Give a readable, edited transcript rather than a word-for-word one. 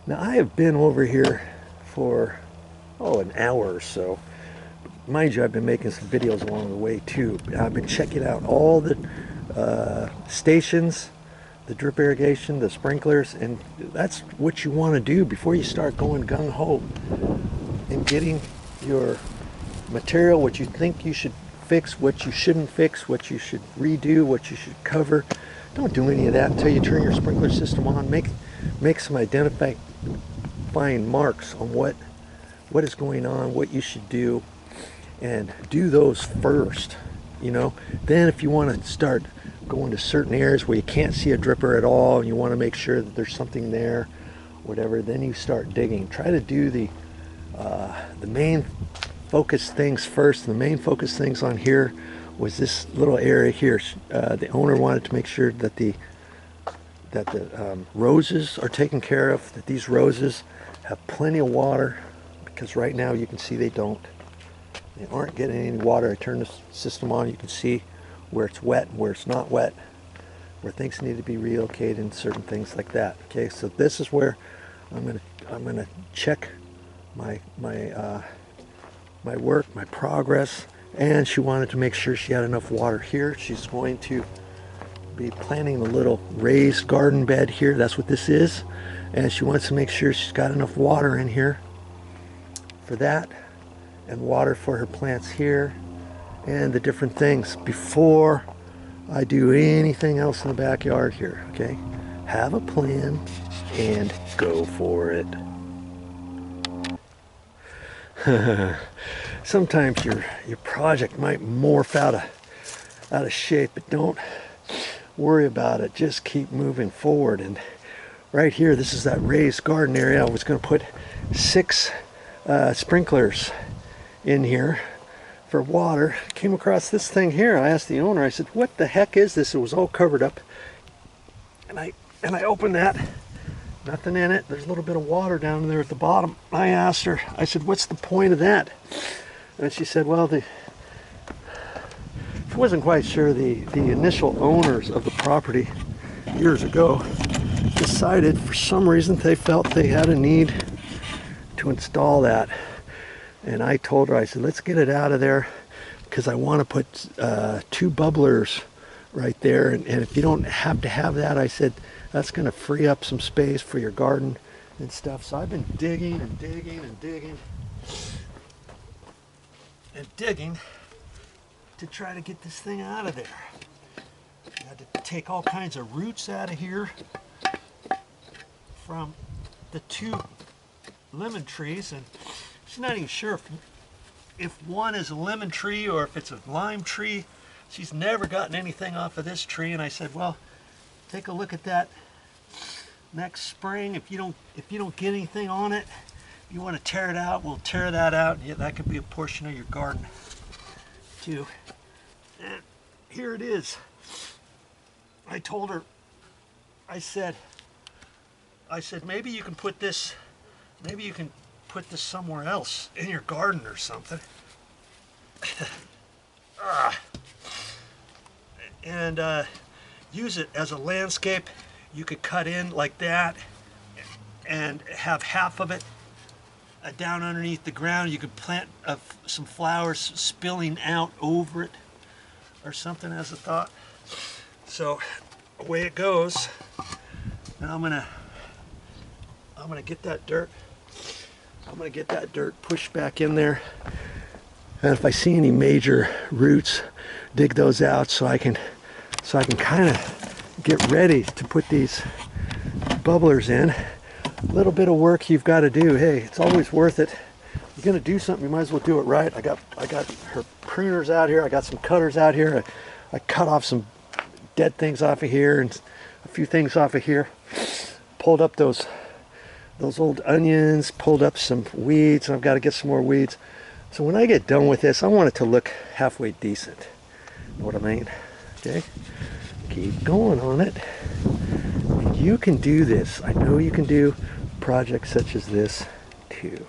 Now I have been over here for an hour or so. Mind you, I've been making some videos along the way too. I've been checking out all the stations, the drip irrigation, the sprinklers, and that's what you want to do before you start going gung-ho and getting your material, what you think you should fix, what you shouldn't fix, what you should redo, what you should cover. Don't do any of that until you turn your sprinkler system on. Make some identifying marks on what is going on, what you should do, and do those first. You know, then if you want to start going to certain areas where you can't see a dripper at all and you want to make sure that there's something there, whatever, then you start digging. Try to do the main focus things first. The main focus things on here was this little area here. The owner wanted to make sure that the roses are taken care of, that these roses have plenty of water, because right now you can see they don't. They aren't getting any water. I turn the system on, you can see where it's wet and where it's not wet, where things need to be relocated and certain things like that. Okay, so this is where I'm gonna check my work, my progress. And she wanted to make sure she had enough water here. She's going to be planting a little raised garden bed here. That's what this is. And she wants to make sure she's got enough water in here for that, and water for her plants here, and the different things before I do anything else in the backyard here. Okay, have a plan and go for it. Sometimes your project might morph out of shape, but don't worry about it. Just keep moving forward. And right here, this is that raised garden area. I was going to put 6 sprinklers in here for water. Came across this thing here. I asked the owner, I said, what the heck is this? It was all covered up, and I opened that. Nothing in it. There's a little bit of water down there at the bottom. I asked her, I said, what's the point of that? And she said, well, she wasn't quite sure. The initial owners of the property years ago decided for some reason they felt they had a need to install that. And I told her, I said, let's get it out of there, because I want to put 2 bubblers right there. And if you don't have to have that, I said, that's going to free up some space for your garden and stuff. So I've been digging and digging and digging and digging to try to get this thing out of there. I had to take all kinds of roots out of here from the 2 lemon trees, and she's not even sure if one is a lemon tree or if it's a lime tree. She's never gotten anything off of this tree, and I said, well, take a look at that next spring. If you don't get anything on it, if you want to tear it out, we'll tear that out. Yeah, that could be a portion of your garden too. And here it is. I told her, I said maybe you can put this somewhere else in your garden or something. And use it as a landscape. You could cut in like that and have half of it down underneath the ground. You could plant some flowers spilling out over it or something as a thought. So away it goes. Now I'm gonna get that dirt. I'm gonna get that dirt pushed back in there, and if I see any major roots, dig those out so I can kind of get ready to put these bubblers in. A little bit of work you've got to do. Hey, it's always worth it. You're gonna do something, you might as well do it right. I got her pruners out here. I got some cutters out here. I cut off some dead things off of here and a few things off of here. Pulled up those old onions, pulled up some weeds, and I've got to get some more weeds. So when I get done with this, I want it to look halfway decent. Know what I mean? Okay? Keep going on it. You can do this. I know you can do projects such as this too.